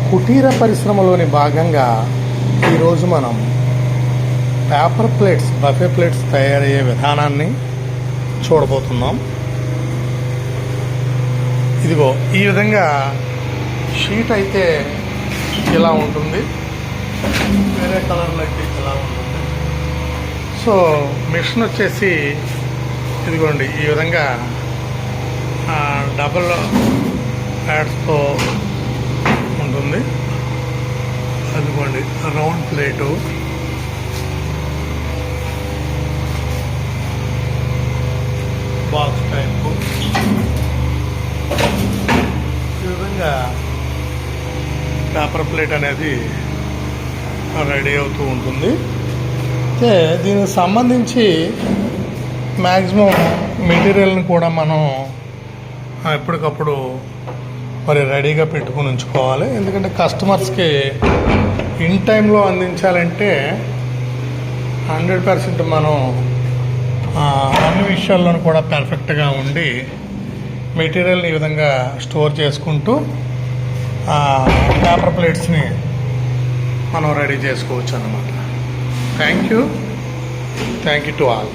కుటీర పరిశ్రమలోని భాగంగా ఈరోజు మనం పేపర్ ప్లేట్స్, బఫే ప్లేట్స్ తయారయ్యే విధానాన్ని చూడబోతున్నాం. ఇదిగో ఈ విధంగా షీట్ అయితే ఇలా ఉంటుంది, వేరే కలర్లో అయితే ఇలా ఉంటుంది. సో మిషన్ వచ్చేసి ఇదిగోండి ఈ విధంగా డబుల్ ప్యాడ్స్తో ఉంటుంది. అదిగోండి రౌండ్ ప్లేటు, బాక్స్ టైపు, ఈ విధంగా పేపర్ ప్లేట్ అనేది రెడీ అవుతూ ఉంటుంది. అయితే దీనికి సంబంధించి మ్యాక్సిమం మెటీరియల్ని కూడా మనం ఎప్పటికప్పుడు మరి రెడీగా పెట్టుకుని ఉంచుకోవాలి. ఎందుకంటే కస్టమర్స్కి ఇన్ టైంలో అందించాలంటే 100% మనం అన్ని విషయాల్లోనూ కూడా పర్ఫెక్ట్గా ఉండి మెటీరియల్ని ఈ విధంగా స్టోర్ చేసుకుంటూ పేపర్ ప్లేట్స్ని మనం రెడీ చేసుకోవచ్చు అన్నమాట. Thank you to all.